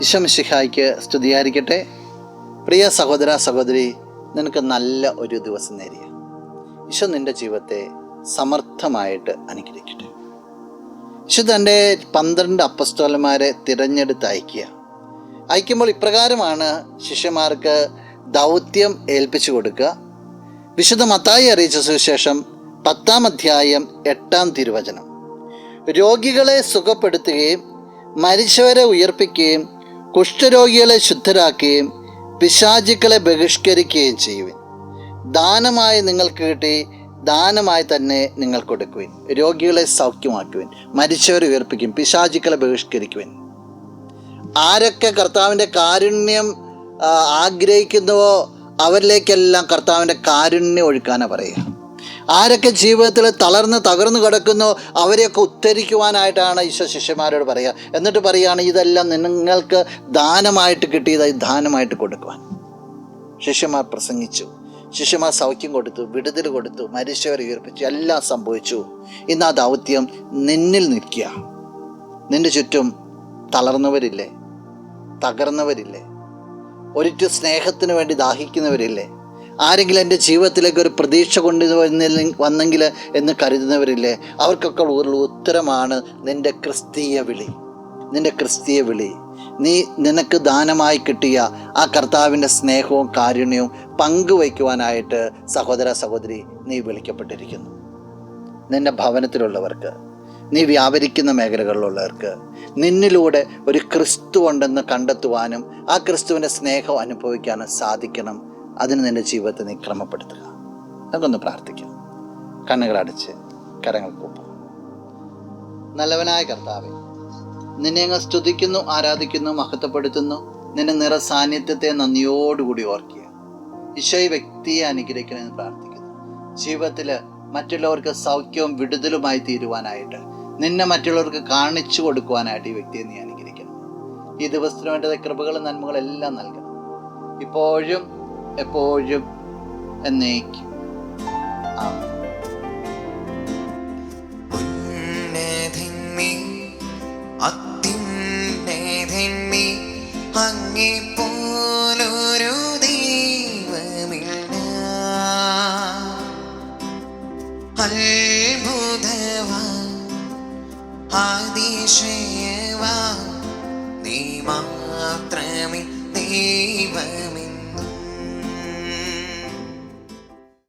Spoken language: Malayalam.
ഈശോ മിശിഹായ്ക്ക് സ്തുതിയായിരിക്കട്ടെ. പ്രിയ സഹോദര സഹോദരി, നിനക്ക് നല്ല ഒരു ദിവസം നേരിയ ഈശോ നിൻ്റെ ജീവിതത്തെ സമർത്ഥമായിട്ട് അനുഗ്രഹിക്കട്ടെ. ഈശോ തൻ്റെ 12 അപ്പസ്തോലന്മാരെ തിരഞ്ഞെടുത്ത് അയക്കുമ്പോൾ ഇപ്രകാരമാണ് ശിഷ്യന്മാർക്ക് ദൗത്യം ഏൽപ്പിച്ചു കൊടുക്കുക. വിശുദ്ധ മത്തായി അറിയിച്ച സുവിശേഷം 10-ാം അധ്യായം 8-ാം തിരുവചനം: രോഗികളെ സുഖപ്പെടുത്തുകയും മരിച്ചവരെ ഉയർപ്പിക്കുകയും കുഷ്ഠരോഗികളെ ശുദ്ധരാക്കുകയും പിശാചുക്കളെ ബഹിഷ്കരിക്കുകയും ചെയ്യുവിൻ. ദാനമായി നിങ്ങൾക്ക് കിട്ടി, ദാനമായി തന്നെ നിങ്ങൾ കൊടുക്കുവിൻ. രോഗികളെ സൗഖ്യമാക്കുവിൻ, മരിച്ചവരെ ഉയർപ്പിക്കും, പിശാചുക്കളെ ബഹിഷ്കരിക്കുവിൻ. ആരൊക്കെ കർത്താവിൻ്റെ കാരുണ്യം ആഗ്രഹിക്കുന്നുവോ അവരിലേക്കെല്ലാം കർത്താവിൻ്റെ കാരുണ്യം ഒഴുക്കാനാണ് പറയുക. ആരൊക്കെ ജീവിതത്തിൽ തകർന്നു കിടക്കുന്നോ അവരെയൊക്കെ ഉദ്ധരിക്കുവാനായിട്ടാണ് ഈശോ ശിഷ്യന്മാരോട് പറയുക. എന്നിട്ട് പറയുകയാണ്, ഇതെല്ലാം നിങ്ങൾക്ക് ദാനമായിട്ട് കിട്ടിയത് ദാനമായിട്ട് കൊടുക്കുവാൻ. ശിഷ്യന്മാർ പ്രസംഗിച്ചു, ശിഷ്യന്മാർ സൗഖ്യം കൊടുത്തു, വിടുതൽ കൊടുത്തു, മരിച്ചവരെ ഉയർപ്പിച്ചു, എല്ലാം സംഭവിച്ചു. ഇന്ന് ആ ദൗത്യം നിന്നിൽ നിൽക്കുക. നിന്റെ ചുറ്റും തളർന്നവരില്ലേ? തകർന്നവരില്ലേ? ഒരിറ്റു സ്നേഹത്തിന് വേണ്ടി ദാഹിക്കുന്നവരില്ലേ? ആരെങ്കിലും എൻ്റെ ജീവിതത്തിലേക്ക് ഒരു പ്രതീക്ഷ വന്നെങ്കിൽ എന്ന് കരുതുന്നവരില്ലേ? അവർക്കൊക്കെ ഉള്ള ഉത്തരമാണ് നിൻ്റെ ക്രിസ്തീയ വിളി. നിനക്ക് ദാനമായി കിട്ടിയ ആ കർത്താവിൻ്റെ സ്നേഹവും കാരുണ്യവും പങ്കുവയ്ക്കുവാനായിട്ട് സഹോദര സഹോദരി നീ വിളിക്കപ്പെട്ടിരിക്കുന്നു. നിൻ്റെ ഭവനത്തിലുള്ളവർക്ക്, നീ വ്യാപരിക്കുന്ന മേഖലകളിലുള്ളവർക്ക് നിന്നിലൂടെ ഒരു ക്രിസ്തു ഉണ്ടെന്ന് കണ്ടെത്തുവാനും ആ ക്രിസ്തുവിൻ്റെ സ്നേഹം അനുഭവിക്കാനും സാധിക്കണം. അതിന് നിൻ്റെ ജീവിതത്തെ നീ ക്രമപ്പെടുത്തുക. നമുക്കൊന്ന് പ്രാർത്ഥിക്കാം. കണ്ണുകളടച്ച് കരങ്ങൾ കൂപ്പാം. നല്ലവനായ കർത്താവേ, നിന്നെ അങ്ങ് സ്തുതിക്കുന്നു, ആരാധിക്കുന്നു, മഹത്വപ്പെടുത്തുന്നു. നിന്റെ നിറ സാന്നിധ്യത്തെ നന്ദിയോടുകൂടി ഓർക്കുക. ഈശോ ഈ വ്യക്തിയെ അനുഗ്രഹിക്കണമെന്ന് പ്രാർത്ഥിക്കുന്നു. ജീവിതത്തിൽ മറ്റുള്ളവർക്ക് സൗഖ്യവും വിടുതലുമായി തീരുവാനായിട്ട്, നിന്നെ മറ്റുള്ളവർക്ക് കാണിച്ചു കൊടുക്കുവാനായിട്ട് ഈ വ്യക്തിയെ നീ അനുഗ്രഹിക്കണം. ഈ ദിവസത്തിന് വേണ്ടത് കൃപകളും നന്മകളും എല്ലാം നൽകണം, ഇപ്പോഴും എപ്പോഴും എന്നേക്കും. ആമേൻ. അങ്ങേപ്പോലൊരു ദൈവമില്ല, അത്ഭുതവാൻ അതിശയവാൻ നീ മാത്രമേ ദൈവമേ.